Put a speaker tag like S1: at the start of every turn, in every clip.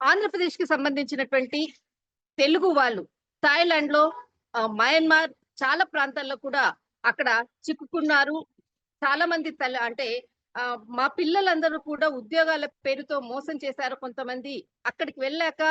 S1: ఆంధ్రప్రదేశ్‌కి సంబంధించినటువంటి తెలుగు వాళ్ళు థాయిలాండ్‌లో, మయన్మార్ చాలా ప్రాంతాల్లో కూడా అక్కడ చిక్కుకున్నారు. చాలా మంది అంటే మా పిల్లలందరూ కూడా ఉద్యోగాల పేరుతో మోసం చేశారు కొంతమంది. అక్కడికి వెళ్ళాక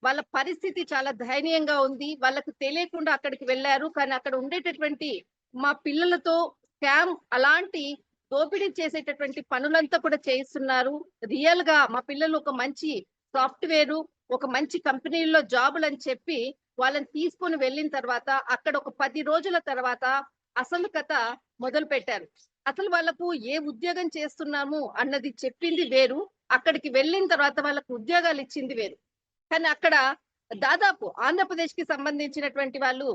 S1: వాళ్ళ పరిస్థితి చాలా దయనీయంగా ఉంది. వాళ్ళకి తెలియకుండా అక్కడికి వెళ్లారు. కానీ అక్కడ ఉండేటటువంటి మా పిల్లలతో స్కామ్ అలాంటి దోపిడీ చేసేటటువంటి పనులంతా కూడా చేయిస్తున్నారు. రియల్‌గా మా పిల్లలు ఒక మంచి సాఫ్ట్‌వేరు, ఒక మంచి కంపెనీల్లో జాబులని చెప్పి వాళ్ళని తీసుకొని వెళ్ళిన తర్వాత అక్కడ ఒక 10 రోజుల తర్వాత అసలు కథ మొదలుపెట్టారు. అసలు వాళ్ళకు ఏ ఉద్యోగం చేస్తున్నాము అన్నది చెప్పింది వేరు. అక్కడికి వెళ్ళిన తర్వాత వాళ్ళకు ఉద్యోగాలు ఇచ్చింది వేరు. కానీ అక్కడ దాదాపు ఆంధ్రప్రదేశ్‌కి సంబంధించినటువంటి వాళ్ళు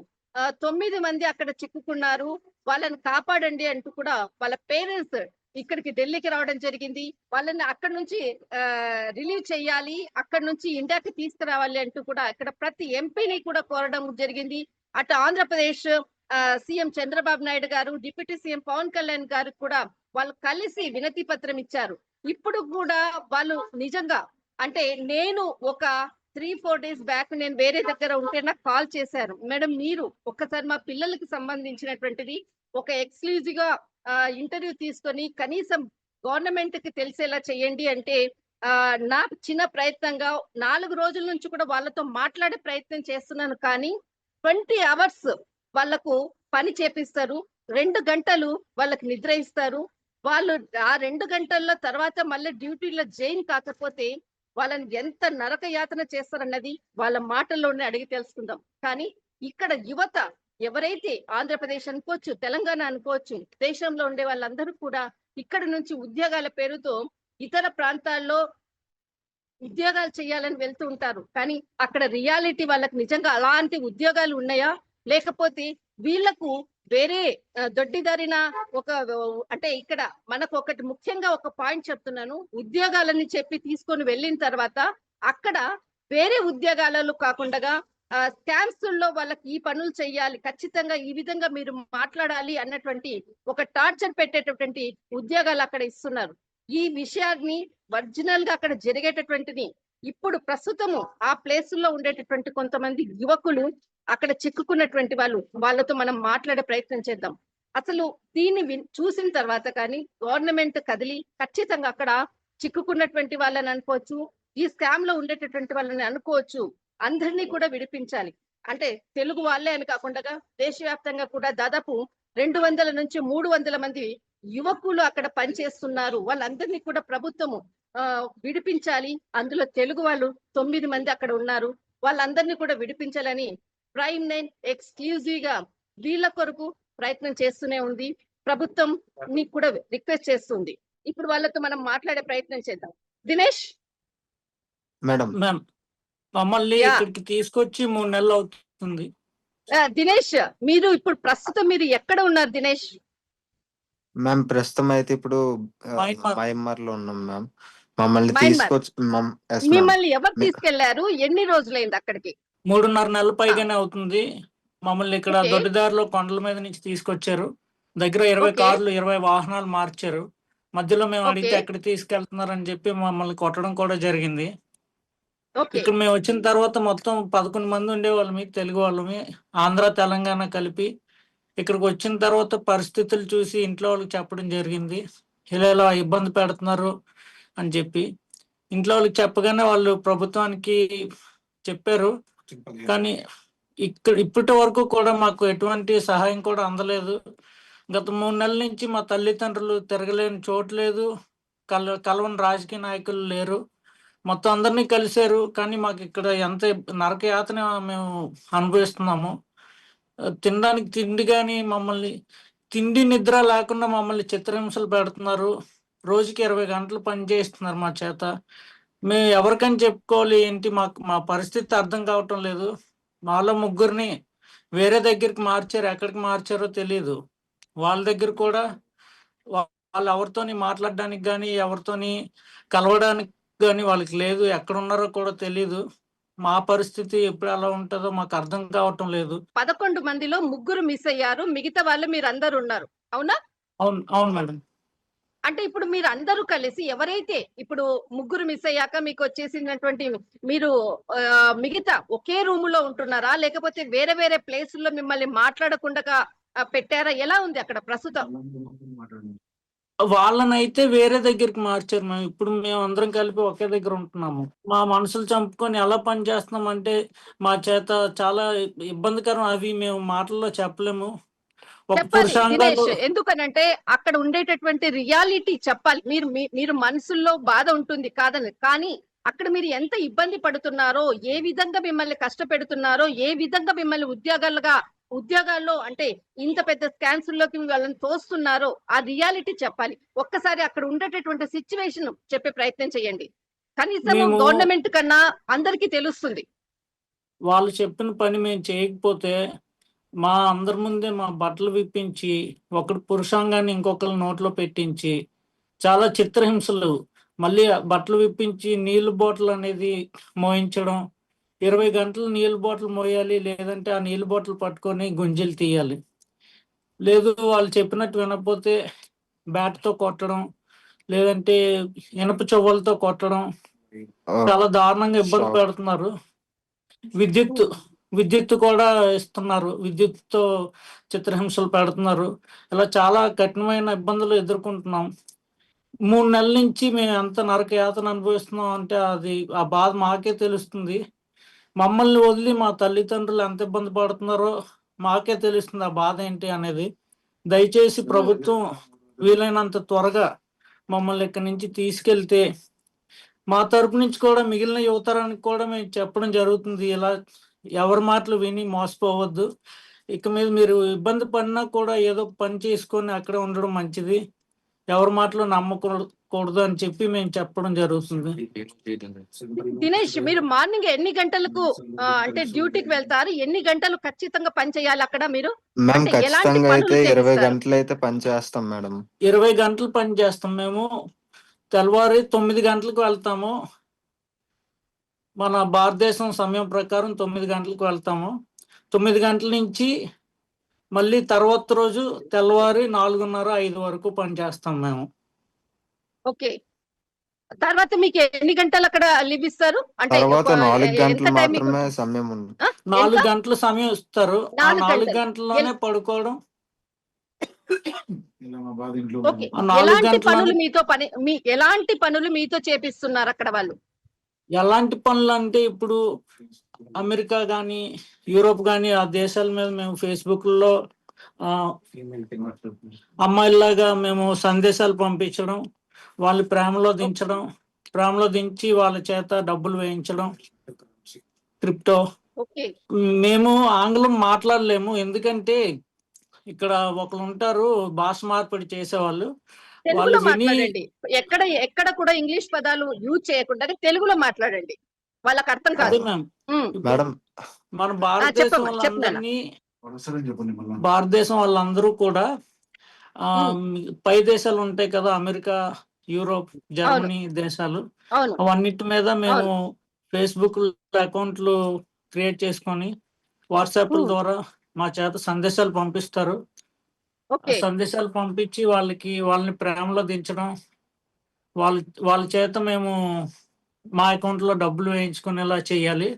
S1: 9 మంది అక్కడ చిక్కుకున్నారు. వాళ్ళని కాపాడండి అంటూ కూడా వాళ్ళ పేరెంట్స్ ఇక్కడికి ఢిల్లీకి రావడం జరిగింది. వాళ్ళని అక్కడి నుంచి రిలీవ్ చేయాలి. అక్కడి నుంచి ఇండియాకి తీసుకురావాలి అంటూ కూడా ఇక్కడ ప్రతి ఎంపీని కూడా కోరడం జరిగింది. అటు ఆంధ్రప్రదేశ్ సీఎం చంద్రబాబు నాయుడు గారు, డిప్యూటీ సీఎం పవన్ కళ్యాణ్ గారు కూడా వాళ్ళు కలిసి వినతి పత్రం ఇచ్చారు. ఇప్పుడు కూడా వాళ్ళు నిజంగా అంటే నేను ఒక 3-4 డేస్ బ్యాక్ నేను వేరే దగ్గర ఉంటే నాకు కాల్ చేశారు. మేడం మీరు ఒక్కసారి మా పిల్లలకి సంబంధించినటువంటిది ఒక ఎక్స్క్లూజివ్ గా ఇంటర్వ్యూ తీసుకొని కనీసం గవర్నమెంట్ కి తెలిసేలా చేయండి అంటే నా చిన్న ప్రయత్నంగా 4 రోజుల నుంచి కూడా వాళ్ళతో మాట్లాడే ప్రయత్నం చేస్తున్నాను. కానీ 20 అవర్స్ వాళ్ళకు పని చేపిస్తారు. 2 గంటలు వాళ్ళకి నిద్ర ఇస్తారు. వాళ్ళు ఆ 2 గంటల్లో తర్వాత మళ్ళీ డ్యూటీలో జాయిన్ కాకపోతే వాళ్ళని ఎంత నరక యాతన చేస్తారన్నది వాళ్ళ మాటల్లోనే అడిగి తెలుసుకుందాం. కానీ ఇక్కడ యువత ఎవరైతే ఆంధ్రప్రదేశ్ అనుకోవచ్చు, తెలంగాణ అనుకోవచ్చు, దేశంలో ఉండే వాళ్ళందరూ కూడా ఇక్కడ నుంచి ఉద్యోగాల పేరుతో ఇతర ప్రాంతాల్లో ఉద్యోగాలు చేయాలని వెళ్తూ ఉంటారు. కానీ అక్కడ రియాలిటీ వాళ్ళకి నిజంగా అలాంటి ఉద్యోగాలు ఉన్నాయా? లేకపోతే వీళ్లకు వేరే దొడ్డిదారిన ఒక అంటే ఇక్కడ మనకు ఒకటి ముఖ్యంగా ఒక పాయింట్ చెప్తున్నాను. ఉద్యోగాలని చెప్పి తీసుకొని వెళ్ళిన తర్వాత అక్కడ వేరే ఉద్యోగాలలో కాకుండా స్కామ్స్ లో వాళ్ళకి ఈ పనులు చేయాలి, ఖచ్చితంగా ఈ విధంగా మీరు మాట్లాడాలి అన్నటువంటి ఒక టార్చర్ పెట్టేటటువంటి ఉద్యోగాలు అక్కడ ఇస్తున్నారు. ఈ విషయాన్ని ఒరిజినల్ గా అక్కడ జరిగేటటువంటిది ఇప్పుడు ప్రస్తుతము ఆ ప్లేసుల్లో ఉండేటటువంటి కొంతమంది యువకులు అక్కడ చిక్కుకున్నటువంటి వాళ్ళతో మనం మాట్లాడే ప్రయత్నం చేద్దాం. అసలు దీన్ని చూసిన తర్వాత కానీ గవర్నమెంట్ కదిలి ఖచ్చితంగా అక్కడ చిక్కుకున్నటువంటి వాళ్ళని అనుకోవచ్చు, ఈ స్కామ్ లో ఉండేటటువంటి వాళ్ళని అనుకోవచ్చు, అందరినీ కూడా విడిపించాలి. అంటే తెలుగు వాళ్ళే అని కాకుండా దేశవ్యాప్తంగా కూడా దాదాపు 200 నుంచి 300 మంది యువకులు అక్కడ పనిచేస్తున్నారు. వాళ్ళందరినీ కూడా ప్రభుత్వము విడిపించాలి. అందులో తెలుగు వాళ్ళు 9 మంది అక్కడ ఉన్నారు. వాళ్ళందరినీ కూడా విడిపించాలని ప్రైమ్ 9 ఎక్స్క్లూజివ్ గా వీళ్ళ కొరకు ప్రయత్నం చేస్తూనే ఉంది. ప్రభుత్వం ని కూడా రిక్వెస్ట్ చేస్తుంది. ఇప్పుడు వాళ్ళతో మనం మాట్లాడే ప్రయత్నం చేద్దాం. దినేష్
S2: మేడం మమ్మల్ని ఇక్కడికి తీసుకొచ్చి 3 నెలలు అవుతుంది.
S1: దినేష్ మీరు ఇప్పుడు ప్రస్తుతం మీరు ఎక్కడ ఉన్నారు దినేష్?
S2: మ్యామ్ ప్రస్తుతం అయితే ఇప్పుడు మయన్మార్ లో ఉన్నాం మ్యామ్. మమ్మల్ని తీసుకొచ్చి
S1: మిమ్మల్ని ఎవరు తీసుకెళ్లారు? ఎన్ని రోజులైంది అక్కడికి?
S3: 3.5 నెలల పైగానే అవుతుంది. మమ్మల్ని ఇక్కడ దొడ్డిదారిలో కొండల మీద నుంచి తీసుకొచ్చారు. దగ్గర 20 కార్లు 20 వాహనాలు మార్చారు. మధ్యలో మేము అడిగితే ఎక్కడ తీసుకెళ్తున్నారని చెప్పి మమ్మల్ని కొట్టడం కూడా జరిగింది. ఇక్కడ మేము వచ్చిన తర్వాత మొత్తం 11 మంది ఉండేవాళ్ళమి, తెలుగు వాళ్ళమి, ఆంధ్ర తెలంగాణ కలిపి. ఇక్కడికి వచ్చిన తర్వాత పరిస్థితులు చూసి ఇంట్లో వాళ్ళకి చెప్పడం జరిగింది, ఇలా ఇబ్బంది పెడుతున్నారు అని చెప్పి. ఇంట్లో వాళ్ళకి చెప్పగానే వాళ్ళు ప్రభుత్వానికి చెప్పారు. కానీ ఇప్పటి వరకు కూడా మాకు ఎటువంటి సహాయం కూడా అందలేదు. గత 3 నెలల నుంచి మా తల్లిదండ్రులు తిరగలేని చోటు లేదు, కలవని రాజకీయ నాయకులు లేరు. మొత్తం అందరినీ కలిశారు. కానీ మాకు ఇక్కడ ఎంత నరక యాతన మేము అనుభవిస్తున్నాము. తినడానికి తిండి కానీ మమ్మల్ని తిండి నిద్ర లేకుండా మమ్మల్ని చిత్రహింసలు పెడుతున్నారు. రోజుకి 20 గంటలు పని చేస్తున్నారు మా చేత. మేము ఎవరికని చెప్పుకోవాలి ఏంటి? మా పరిస్థితి అర్థం కావటం లేదు. మాలో 3 వేరే దగ్గరికి మార్చారు. ఎక్కడికి మార్చారో తెలియదు. వాళ్ళ దగ్గర కూడా వాళ్ళు ఎవరితోని మాట్లాడడానికి కానీ ఎవరితోని కలవడానికి కానీ వాళ్ళకి లేదు. ఎక్కడ ఉన్నారో కూడా తెలియదు. మా పరిస్థితి ఎప్పుడు ఎలా ఉంటుందో మాకు అర్థం కావటం లేదు.
S1: 11 మందిలో 3 మిస్ అయ్యారు. మిగతా వాళ్ళు మీరు అందరు ఉన్నారు, అవునా?
S3: అవును మేడం.
S1: అంటే ఇప్పుడు మీరు అందరూ కలిసి ఎవరైతే ఇప్పుడు ముగ్గురు మిస్ అయ్యాక మీకు వచ్చేసినటువంటి మీరు మిగతా ఒకే రూమ్ లో ఉంటున్నారా, లేకపోతే వేరే వేరే ప్లేసుల్లో మిమ్మల్ని మాట్లాడకుండా పెట్టారా? ఎలా ఉంది అక్కడ ప్రస్తుతం?
S3: వాళ్ళనైతే వేరే దగ్గరికి మార్చారు మేము. ఇప్పుడు మేము అందరం కలిపి ఒకే దగ్గర ఉంటున్నాము. మా మనసులు చంపుకొని ఎలా పని చేస్తున్నాం అంటే మా చేత చాలా ఇబ్బందికరం. అవి మేము మాటల్లో చెప్పలేము. ఒక
S1: చెప్పాలి
S3: పురుషాంగాలు
S1: దినేష్, ఎందుకనంటే అక్కడ ఉండేటటువంటి రియాలిటీ చెప్పాలి. మీరు మనసుల్లో బాధ ఉంటుంది కాదని, కానీ అక్కడ మీరు ఎంత ఇబ్బంది పడుతున్నారో, ఏ విధంగా మిమ్మల్ని కష్టపెడుతున్నారో, ఏ విధంగా మిమ్మల్ని ఉద్యోగాల్లో అంటే ఇంత పెద్ద స్కామ్స్ లోకి వాళ్ళని తోస్తున్నారో ఆ రియాలిటీ చెప్పాలి. ఒక్కసారి అక్కడ ఉండేటటువంటి సిచ్యువేషన్ చెప్పే ప్రయత్నం చేయండి. కనీసం
S3: మేము
S1: గవర్నమెంట్ కన్నా అందరికీ తెలుస్తుంది.
S3: వాళ్ళు చెప్పిన పని మేము చేయకపోతే మా అందరి ముందే మా బట్టలు విప్పించి ఒకటి పురుషాంగాన్ని ఇంకొకరి నోట్లో పెట్టించి చాలా చిత్రహింసలు, మళ్ళీ ఆ బట్టలు విప్పించి నీళ్లు బాటిల్ అనేది మోయించడం, 20 గంటలు నీళ్లు బాటిల్ మోయాలి, లేదంటే ఆ నీళ్లు బాటిల్ పట్టుకొని గుంజలు తీయాలి. లేదు వాళ్ళు చెప్పినట్టు వినకపోతే బ్యాట్తో కొట్టడం, లేదంటే ఇనప చెవులతో కొట్టడం, చాలా దారుణంగా ఇబ్బంది
S2: షాక్.
S3: పెడుతున్నారు. విద్యుత్ కూడా ఇస్తున్నారు. విద్యుత్తో చిత్రహింసలు పెడుతున్నారు. ఇలా చాలా కఠినమైన ఇబ్బందులు ఎదుర్కొంటున్నాం. 3 నెలల నుంచి మేము ఎంత నరక యాతన అనుభవిస్తున్నాం అంటే అది ఆ బాధ మాకే తెలుస్తుంది. మమ్మల్ని వదిలి మా తల్లిదండ్రులు ఎంత ఇబ్బంది పడుతున్నారో మాకే తెలుస్తుంది ఆ బాధ ఏంటి అనేది. దయచేసి ప్రభుత్వం వీలైనంత త్వరగా మమ్మల్ని ఇక్కడి నుంచి తీసుకెళ్తే మా తరపు నుంచి కూడా మిగిలిన యువతరానికి కూడా మేము చెప్పడం జరుగుతుంది. ఇలా ఎవరి మాటలు విని మోసపోవద్దు. ఇక మీద మీరు ఇబ్బంది పడినా కూడా ఏదో పని చేసుకొని అక్కడే ఉండడం మంచిది. ఎవరి మాటలు నమ్మకూడదు అని చెప్పి మేము చెప్పడం జరుగుతుంది.
S1: దినేష్, మీరు మార్నింగ్ ఎన్ని గంటలకు అంటే డ్యూటీకి వెళ్తారు? ఎన్ని గంటలు ఖచ్చితంగా పని చేయాలి అక్కడ మీరు?
S2: మేము
S1: అంటే ఎలాంటి
S2: ఖచ్చితంగా అయితే
S1: పనులు
S2: 20
S1: చేపిస్తారు?
S2: గంటలు అయితే పని చేస్తాం మేడం.
S3: 20 గంటలు పని చేస్తాం మేము. తెల్లవారి 9 గంటలకు వెళ్తాము. మన భారతదేశం సమయం ప్రకారం 9 గంటలకు వెళ్తాము. 9 గంటల నుంచి మళ్ళీ తర్వాత రోజు తెల్లవారి 4:30, 5 వరకు పని చేస్తాం మేము.
S1: ఓకే. తర్వాత మీకు ఎన్ని గంటలు అక్కడ లీవ్ ఇస్తారు? అంటే
S2: తర్వాత 4
S1: ఎంత
S2: గంటలు
S1: టైం మీకు?
S2: మాత్రమే సమయం ఉంది.
S3: 4 గంటల సమయం ఇస్తారు. ఆ
S1: 4
S3: 4
S1: గంటలు.
S3: గంటల్లోనే పడుకోవడం.
S1: ఓకే.
S3: ఆ 4 గంటల్లోనే
S1: ఎలాంటి పనులు మీతో చేపిస్తున్నారు అక్కడ వాళ్ళు?
S3: ఎలాంటి పనులు అంటే ఇప్పుడు అమెరికా కానీ యూరోప్ కానీ ఆ దేశాల మీద మేము ఫేస్బుక్లో అమ్మాయిలాగా మేము సందేశాలు పంపించడం, వాళ్ళు ప్రేమలో దించి వాళ్ళ చేత డబ్బులు వేయించడం, క్రిప్టో.
S1: ఓకే.
S3: మేము ఆంగ్లం మాట్లాడలేము, ఎందుకంటే ఇక్కడ ఒకరు ఉంటారు భాష మార్పిడి చేసేవాళ్ళు. వాళ్ళు
S1: తెలుగులో
S3: విని
S1: మాట్లాడండి. ఎక్కడ కూడా ఇంగ్లీష్ పదాలు యూజ్ చేయకుండా తెలుగులో మాట్లాడండి. వాళ్ళకి అర్థం
S3: అదే
S1: కాదు.
S3: మ్యామ్. ఇప్పుడు
S2: మేడం
S3: మన భారతదేశం భారతదేశం వాళ్ళందరూ కూడా పై దేశాలు ఉంటాయి కదా, అమెరికా, యూరోప్, జర్మనీ దేశాలు, అవన్నిటి మీద మేము ఫేస్బుక్ అకౌంట్లు క్రియేట్ చేసుకొని వాట్సాప్ ద్వారా మా చేత సందేశాలు పంపిస్తారు. సందేశాలు పంపించి వాళ్ళని ప్రేమలో దించడం, వాళ్ళ చేత మేము మా అకౌంట్ లో డబ్బులు వేయించుకునేలా చేయాలి.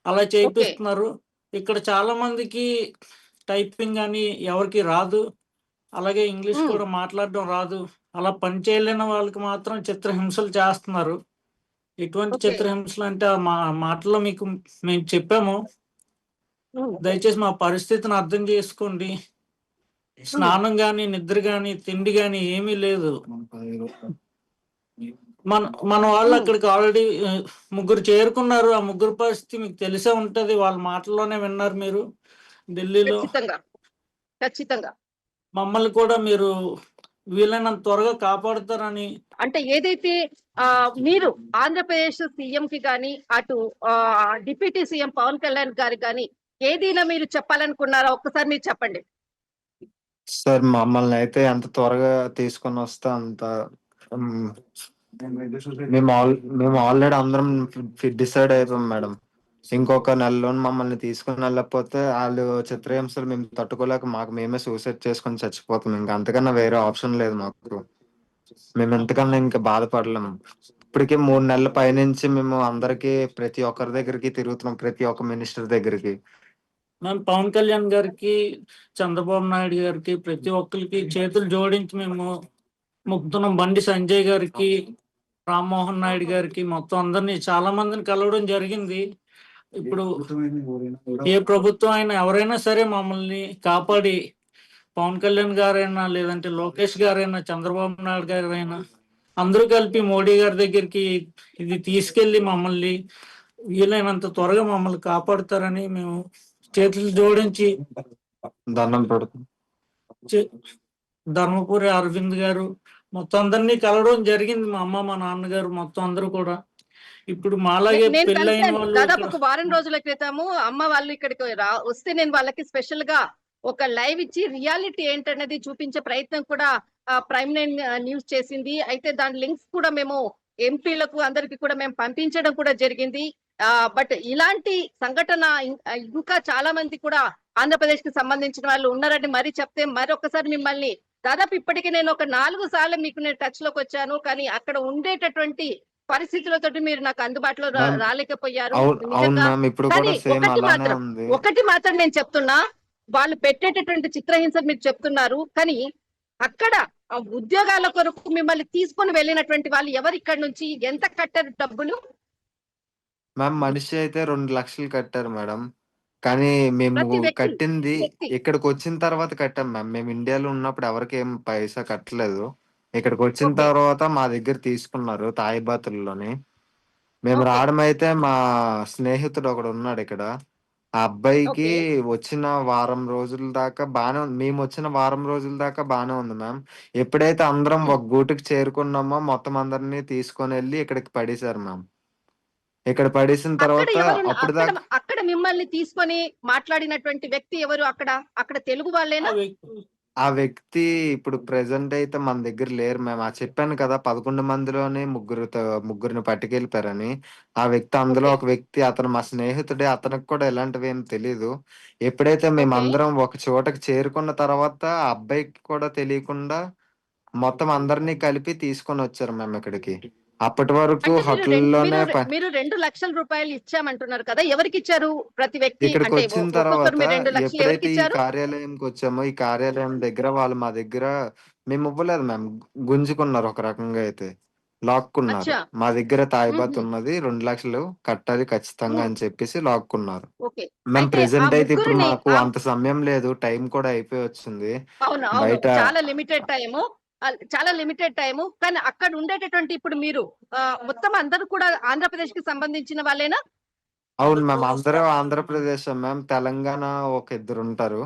S3: అలా చేయిస్తున్నారు. ఇక్కడ చాలా మందికి టైపింగ్ అని ఎవరికి రాదు, అలాగే ఇంగ్లీష్ కూడా మాట్లాడడం రాదు. అలా పని చేయలేని వాళ్ళకి మాత్రం చిత్రహింసలు చేస్తున్నారు. ఎటువంటి చిత్రహింసలు అంటే మా మాటల్లో మీకు మేము చెప్పాము. దయచేసి మా పరిస్థితిని అర్థం చేసుకోండి. స్నానం గాని, నిద్ర గాని, తిండి గాని ఏమీ లేదు. మన వాళ్ళు అక్కడికి ఆల్రెడీ 3 చేరుకున్నారు. ఆ 3 పరిస్థితి మీకు తెలిసే ఉంటది. వాళ్ళ మాటల్లోనే విన్నారు మీరు ఢిల్లీలో.
S1: ఖచ్చితంగా
S3: మమ్మల్ని కూడా మీరు వీలైనంత త్వరగా కాపాడుతారని.
S1: అంటే ఏదైతే మీరు ఆంధ్రప్రదేశ్ సీఎం కి గాని, అటు డిప్యూటీ సీఎం పవన్ కళ్యాణ్ గారి గాని ఏదైనా మీరు చెప్పాలనుకున్నారా? ఒక్కసారి మీరు చెప్పండి
S2: సార్. మమ్మల్ని అయితే ఎంత త్వరగా తీసుకొని వస్తే అంత. మేము ఆల్రెడీ అందరం డిసైడ్ అయిపోయాం మేడం. ఇంకొక నెలలో మమ్మల్ని తీసుకుని వెళ్ళకపోతే వాళ్ళు చిత్రహింసలు మేము తట్టుకోలేక మేమే సూసైడ్ చేసుకొని చచ్చిపోతాం. ఇంకా అంతకన్నా వేరే ఆప్షన్ లేదు మాకు. మేము ఎంతకన్నా ఇంకా బాధపడలేము. ఇప్పటికే 3 నెలల పైనుంచి మేము అందరికి ప్రతి ఒక్కరి దగ్గరికి తిరుగుతున్నాం. ప్రతి ఒక్క మినిస్టర్ దగ్గరికి.
S3: మేము పవన్ కళ్యాణ్ గారికి, చంద్రబాబు నాయుడు గారికి, ప్రతి ఒక్కరికి చేతులు జోడించి మేము మొక్కుతున్నాం. బండి సంజయ్ గారికి, రామ్మోహన్ నాయుడు గారికి, మొత్తం అందరినీ చాలా మందిని కలవడం జరిగింది. ఇప్పుడు ఏ ప్రభుత్వం అయినా ఎవరైనా సరే మమ్మల్ని కాపాడి, పవన్ కళ్యాణ్ గారైనా, లేదంటే లోకేష్ గారైనా, చంద్రబాబు నాయుడు గారైనా అందరూ కలిపి మోడీ గారి దగ్గరికి ఇది తీసుకెళ్లి మమ్మల్ని వీలైనంత త్వరగా మమ్మల్ని కాపాడుతారని మేము చేతులు జోడించి
S2: దండం పెడుతున్నాం.
S3: ధర్మపురి అరవింద్ గారు మొత్తం అందరినీ కలవడం జరిగింది. మా అమ్మ, మా నాన్నగారు మొత్తం అందరూ కూడా. ఇప్పుడు మాలాగే
S1: నేను
S3: పెళ్ళైన
S1: కలిశాను.
S3: వాళ్ళు
S1: దాదాపు
S3: ఇక్కడ
S1: ఒక వారం రోజుల క్రితము అమ్మ వాళ్ళు ఇక్కడికి వస్తే నేను వాళ్ళకి స్పెషల్ గా ఒక లైవ్ ఇచ్చి రియాలిటీ ఏంటనేది చూపించే ప్రయత్నం కూడా ప్రైమ్ నైన్ న్యూస్ చేసింది. అయితే దాని లింక్స్ కూడా మేము ఎంపీలకు అందరికి కూడా మేము పంపించడం కూడా జరిగింది. బట్ ఇలాంటి సంఘటన ఇంకా చాలా మంది కూడా ఆంధ్రప్రదేశ్ కి సంబంధించిన వాళ్ళు ఉన్నారని మరి చెప్తే మరొకసారి మిమ్మల్ని దాదాపు ఇప్పటికి నేను ఒక 4 సార్లు మీకు నేను టచ్ లోకి వచ్చాను. కానీ అక్కడ ఉండేటటువంటి పరిస్థితులతోటి మీరు నాకు అందుబాటులో
S2: మ్యామ్,
S1: రాలేకపోయారు.
S2: అవును
S1: నిజంగా
S2: మ్యామ్, ఇప్పుడు
S1: కానీ
S2: కూడా సేమ్
S1: ఒకటి
S2: అలానే
S1: మాత్రం
S2: ఉంది.
S1: ఒకటి మాత్రం నేను చెప్తున్నా, వాళ్ళు పెట్టేటటువంటి చిత్రహింస మీరు చెప్తున్నారు. కానీ అక్కడ ఆ ఉద్యోగాల కొరకు మిమ్మల్ని తీసుకొని వెళ్ళినటువంటి వాళ్ళు ఎవరు ఇక్కడ నుంచి ఎంత కట్టారు డబ్బులు?
S2: మ్యామ్, మనిషి అయితే 2 లక్షలు కట్టారు మేడం. కానీ మేము
S1: ప్రతి వ్యక్తి
S2: కట్టింది
S1: వ్యక్తి
S2: ఇక్కడికి వచ్చిన తర్వాత కట్టాం మ్యామ్. మేము ఇండియాలో ఉన్నప్పుడు ఎవరికి ఏం పైసా కట్టలేదు. ఇక్కడికి వచ్చిన
S1: ఓకే
S2: తర్వాత మా దగ్గర తీసుకున్నారు తాయిబాతుల్లోని. మేము
S1: ఓకే
S2: రావడం అయితే మా స్నేహితుడు ఒకడు ఉన్నాడు ఇక్కడ. ఆ అబ్బాయికి
S1: ఓకే
S2: వచ్చిన వారం రోజుల దాకా బానే ఉంది. మేము వచ్చిన వారం రోజుల దాకా బానే ఉంది మ్యామ్. ఎప్పుడైతే అందరం
S1: ఉమ్.
S2: ఒక గూటికి చేరుకున్నామో మొత్తం అందరినీ తీసుకొని వెళ్ళి ఇక్కడికి పడేశారు మ్యామ్. ఇక్కడ పడేసిన
S1: అక్కడ
S2: తర్వాత
S1: ఎవరు
S2: అప్పుడు
S1: అక్కడ
S2: దాకా
S1: అక్కడ మిమ్మల్ని తీసుకొని మాట్లాడినటువంటి వ్యక్తి ఎవరు? అక్కడ అక్కడ తెలుగు
S3: ఆ
S1: వాళ్ళేనా?
S3: వ్యక్తి
S2: ఆ వ్యక్తి ఇప్పుడు ప్రెజెంట్ అయితే మన దగ్గర లేరు మ్యామ్. చెప్పాను కదా 11 మందిలోని ముగ్గురిని పట్టుకెళ్ళిపోయారని. ఆ వ్యక్తి అందులో
S1: ఓకే
S2: ఒక వ్యక్తి, అతను మా స్నేహితుడే. అతనికి కూడా ఇలాంటివి ఏం తెలీదు. ఎప్పుడైతే
S1: ఓకే
S2: మేమందరం ఒక చోటకి చేరుకున్న తర్వాత ఆ అబ్బాయికి కూడా తెలియకుండా మొత్తం అందరినీ కలిపి తీసుకొని వచ్చారు మ్యామ్ ఇక్కడికి. అప్పటి వరకు
S1: అంటే
S2: హోటల్‌లోనే
S1: మీరు 2,00,000 రూపాయలు ఇచ్చామంటున్నారు కదా, ఎవరికి ఇచ్చారు? ప్రతి వ్యక్తి
S2: ఇక్కడికి
S1: అంటే
S2: వచ్చిన
S1: ఒక్కొక్కరు
S2: తర్వాత
S1: మీరు 2,00,000 ఎవరికి
S2: ఎప్పుడైతే ఈ
S1: ఇచ్చారు?
S2: కార్యాలయంకి వచ్చామో, ఈ కార్యాలయం దగ్గర వాళ్ళు మా దగ్గర మేము ఇవ్వలేదు మ్యామ్. గుంజుకున్నారు ఒక రకంగా అయితే. లాక్కున్నారు.
S1: అచ్చా.
S2: మా దగ్గర తాయిబాత్
S1: హుహు.
S2: ఉన్నది. 2,00,000 కట్టాలి ఖచ్చితంగా
S1: హ్మ్.
S2: అని చెప్పేసి లాక్కున్నారు.
S1: ఓకే.
S2: మ్యామ్,
S1: అయితే ఆ
S2: ప్రెజెంట్ అయితే ఇప్పుడు
S1: ముగ్గురిని
S2: మాకు అంత సమయం లేదు. టైం కూడా అయిపోయి వచ్చింది.
S1: అవును. అవును.
S2: బయట
S1: చాలా లిమిటెడ్ టైము. చాలా లిమిటెడ్ టైము. కానీ అక్కడ ఉండేటటువంటి ఇప్పుడు మీరు మొత్తం అందరూ కూడా ఆంధ్రప్రదేశ్‌కి సంబంధించిన వాళ్ళేనా?
S2: అవును మ్యామ్. అందరూ ఆంధ్రప్రదేశే మ్యామ్. తెలంగాణ ఒక ఇద్దరుంటారు.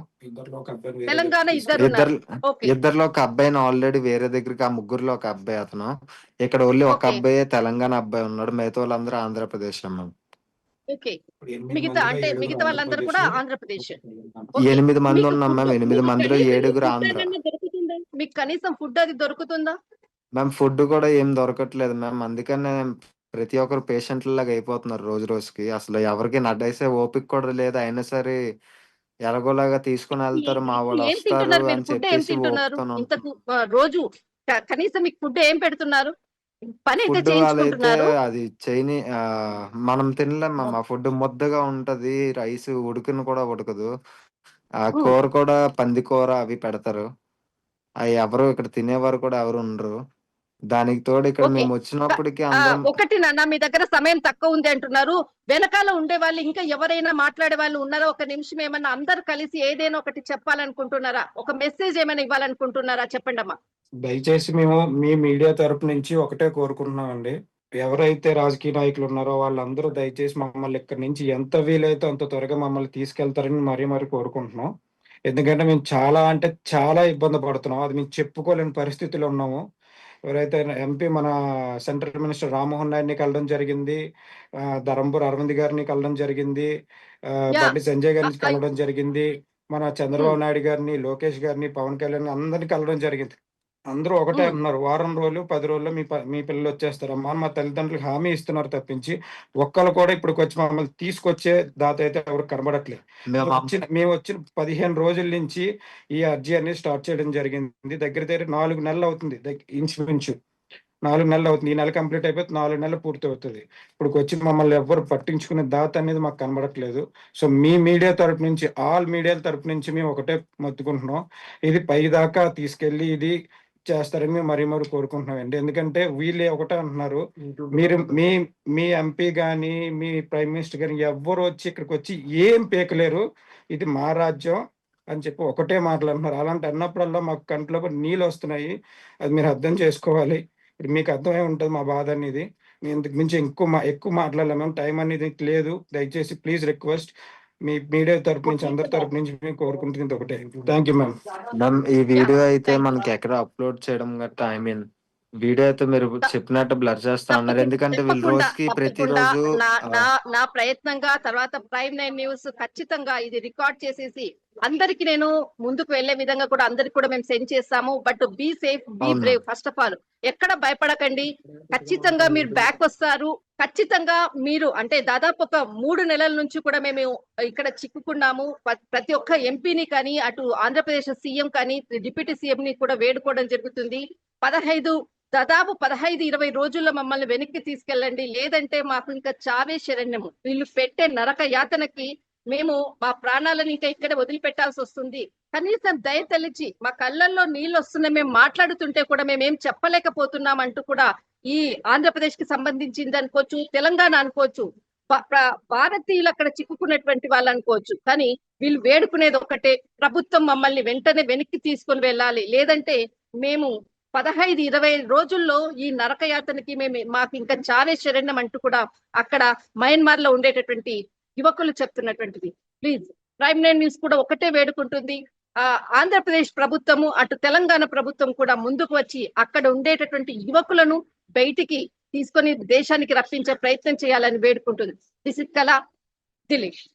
S1: తెలంగాణ ఇద్దరున్నారు.
S2: ఇద్దరు
S1: ఓకే.
S2: ఇద్దరిలో ఒక అబ్బాయిని ఆల్రెడీ వేరే దగ్గరికి, ఆ ముగ్గురులో ఒక అబ్బాయి అతను. ఇక్కడ ఓన్లీ ఒక
S1: ఓకే.
S2: అబ్బాయే తెలంగాణ అబ్బాయి ఉన్నాడు. మిగతా వాళ్ళందరూ ఆంధ్రప్రదేశే మ్యామ్.
S1: ఓకే. మిగతా వాళ్ళందరూ కూడా ఆంధ్రప్రదేశ్. ఓకే.
S2: 8 మంది
S1: మీకు
S2: ఉన్నాం
S1: ఫుడ్
S2: మ్యామ్. 8
S1: మీకు
S2: మందిలో
S1: కనీసం
S2: 7
S1: ఫుడ్
S2: ఆంధ్ర.
S1: ఏదన్నా దొరుకుతుందా? మీకు కనీసం ఫుడ్ అది దొరుకుతుందా?
S2: మ్యామ్, ఫుడ్ కూడా ఏం దొరకట్లేదు మ్యామ్. అందుకనే ప్రతి ఒక్కరు పేషెంట్‌లాగా అయిపోతున్నారు రోజు రోజుకి. అసలు ఎవరికీ నడేసే ఓపిక కూడా లేదు. అయినా సరే ఎలాగోలాగా తీసుకొనెళ్తారు. మా
S1: ఇప్పుడు ఏం
S2: వోళ్ళొస్తారు
S1: తింటున్నారు మీరు?
S2: అని
S1: ఫుడ్ ఏం
S2: చెప్పేసి
S1: తింటున్నారు?
S2: ఓపికతోని ఉంటున్నాం.
S1: ఇంతకు రోజు కనీసం మీకు ఫుడ్ ఏం పెడుతున్నారు? పనైతే
S2: ఫుడ్ వాళ్ళైతే
S1: చేయించుకుంటున్నారు.
S2: అది మనం తినలేం మ్యామ్. ఆ ఫుడ్ ముద్దగా ఉంటది. రైస్ ఉడకను కూడా ఉడకదు. ఆ
S1: హ్మ్.
S2: కూర కూడా పంది కూర అవి పెడతారు. అయి ఎవరు ఇక్కడ తినేవారు కూడా ఎవరు ఉండరు. దానికి తోడు ఇక్కడ
S1: ఓకే.
S2: మేమొచ్చినప్పటికి అందరం
S1: ఒకటి నాన్న, మీ దగ్గర సమయం తక్కువ ఉంది అంటున్నారు. వెనకాల ఉండేవాళ్ళు ఇంకా ఎవరైనా మాట్లాడే వాళ్ళు ఉన్నారా? ఒక నిమిషం ఏమన్నా అందరూ కలిసి ఏదైనా ఒకటి చెప్పాలనుకుంటున్నారా? ఒక మెసేజ్ ఏమైనా ఇవ్వాలనుకుంటున్నారా? చెప్పండమ్మా.
S4: దయచేసి మేము మీ మీడియా తరపు నుంచి ఒకటే కోరుకుంటున్నామండి. ఎవరైతే రాజకీయ నాయకులు ఉన్నారో వాళ్ళందరూ దయచేసి మమ్మల్ని ఇక్కడి నుంచి ఎంత వీలైతే అంత త్వరగా మమ్మల్ని తీసుకెళ్తారని మరీ కోరుకుంటున్నాం. ఎందుకంటే మేము చాలా అంటే చాలా ఇబ్బంది పడుతున్నాం. అది మేము చెప్పుకోలేని పరిస్థితిలో ఉన్నాము. ఎవరైతే ఎంపీ మన సెంట్రల్ మినిస్టర్ రామ్మోహన్ నాయుడిని కలవడం జరిగింది. ధర్మపురి అరవింద్ గారిని కలవడం జరిగింది.
S1: యాహ్!
S4: బండి సంజయ్
S1: అ
S4: గారిని
S1: అయ్
S4: కలవడం జరిగింది. మన
S1: హ్మ్.
S4: చంద్రబాబు నాయుడు గారిని, లోకేష్ గారిని, పవన్ కళ్యాణ్‌ని అందరిని కలవడం జరిగింది. అందరూ ఒకటే
S1: ఉమ్,
S4: అంటున్నారు. వారం రోజులు, 10 రోజుల్లో మీ పిల్లలు వచ్చేస్తారమ్మా అని మా తల్లిదండ్రులకు హామీ ఇస్తున్నారు తప్పించి, ఒక్కళ్ళు కూడా ఇప్పటికొచ్చి మమ్మల్ని తీసుకొచ్చే దాత అయితే ఎవరు కనబడట్లేదు. మేము వచ్చిన 15 రోజుల నుంచి ఈ అర్జీ అనేది స్టార్ట్ చేయడం జరిగింది. దగ్గర దగ్గర 4 నెలలు అవుతుంది. ఇంచుమించు 4 నెలలు అవుతుంది. ఈ నెల కంప్లీట్ అయిపోతే 4 నెలలు పూర్తి అవుతుంది. ఇప్పటికొచ్చి మమ్మల్ని ఎవ్వరు పట్టించుకునే దాత అనేది మాకు కనబడట్లేదు. సో మీ మీడియా తరపు నుంచి, ఆల్ మీడియాల తరపు నుంచి మేము ఒకటే మొత్తుకుంటున్నాం. ఇది పైదాకా తీసుకెళ్లి ఇది చేస్తారని మేము మరీ కోరుకుంటున్నామండి. ఎందుకంటే వీళ్ళే ఒకటే అంటున్నారు, మీరు మీ ఎంపీ గాని, మీ ప్రైమ్ మినిస్టర్ గాని ఎవ్వరు వచ్చి ఇక్కడికి వచ్చి ఏం పీకలేరు, ఇది మా రాజ్యం అని చెప్పి ఒకటే మాట్లాడుతున్నారు. అలాంటి అన్నప్పుడల్లా మాకు కంట్లో కూడా నీళ్ళు వస్తున్నాయి. అది మీరు అర్థం చేసుకోవాలి. ఇప్పుడు మీకు అర్థమై ఉంటుంది మా బాధ అనేది. మేము ఇంతకు మించి ఎక్కువ మాట్లాడలేము, టైం అనేది లేదు. దయచేసి ప్లీజ్ రిక్వెస్ట్, మీ మీడియా తరపు నుంచి, అందరి తరపు నుంచి మేము కోరుకుంటుంది ఒకటే. Thank you ma'am.
S2: మ్యామ్ ఈ వీడియో అయితే
S1: థ్యాంక్ యూ.
S2: మనకి ఎక్కడ అప్లోడ్ చేయడం గట్టా, ఐ మీన్ వీడియో అయితే మీరు చెప్పినట్టు బ్లర్ చేస్తా అన్నారు. ఎందుకంటే వీళ్ళు రోజుకి
S1: తప్పకుండా
S2: ప్రతిరోజు
S1: నా నా నా ప్రయత్నంగా తర్వాత ప్రైమ్ 9 న్యూస్ ఖచ్చితంగా ఇది రికార్డ్ చేసేసి అందరికి నేను ముందుకు వెళ్లే విధంగా కూడా అందరికి కూడా మేము సెండ్ చేస్తాము. బట్ బీ సేఫ్, బీ
S2: అవును.
S1: బ్రేవ్. ఫస్ట్ ఆఫ్ ఆల్ ఎక్కడ భయపడకండి. ఖచ్చితంగా మీరు బ్యాక్ వస్తారు. ఖచ్చితంగా మీరు అంటే దాదాపు ఒక 3 నెలల నుంచి కూడా మేము ఇక్కడ చిక్కుకున్నాము. ప్రతి ఒక్క ఎంపీని కానీ, అటు ఆంధ్రప్రదేశ్ సీఎం కానీ, డిప్యూటీ సీఎం ని కూడా వేడుకోవడం జరుగుతుంది. దాదాపు 15-20 రోజుల్లో మమ్మల్ని వెనక్కి తీసుకెళ్ళండి, లేదంటే మాకు ఇంకా చావే శరణ్యము. వీళ్ళు పెట్టే నరక యాతనకి మేము మా ప్రాణాలను ఇంకా ఇక్కడ వదిలిపెట్టాల్సి వస్తుంది. కనీసం దయ తలిచి మా కళ్ళల్లో నీళ్ళు వస్తున్నాయి, మేము మాట్లాడుతుంటే కూడా మేమేం చెప్పలేకపోతున్నాం అంటూ కూడా ఈ ఆంధ్రప్రదేశ్ కి సంబంధించింది అనుకోవచ్చు, తెలంగాణ అనుకోవచ్చు, భారతీయులు అక్కడ చిక్కుకున్నటువంటి వాళ్ళు అనుకోవచ్చు. కానీ వీళ్ళు వేడుకునేది ఒకటే, ప్రభుత్వం మమ్మల్ని వెంటనే వెనక్కి తీసుకొని వెళ్ళాలి, లేదంటే మేము 15-20 రోజుల్లో ఈ నరకయాతనకి మాకు ఇంకా చావే శరణ్యం అంటూ కూడా అక్కడ మయన్మార్ లో ఉండేటటువంటి యువకులు చెప్తున్నటువంటిది. ప్లీజ్ ప్రైమ్ 9 న్యూస్ కూడా ఒకటే వేడుకుంటుంది, ఆంధ్రప్రదేశ్ ప్రభుత్వము, అటు తెలంగాణ ప్రభుత్వం కూడా ముందుకు వచ్చి అక్కడ ఉండేటటువంటి యువకులను బయటికి తీసుకొని దేశానికి రప్పించే ప్రయత్నం చేయాలని వేడుకుంటుంది. దిస్ ఇస్ కళ దిలీష్.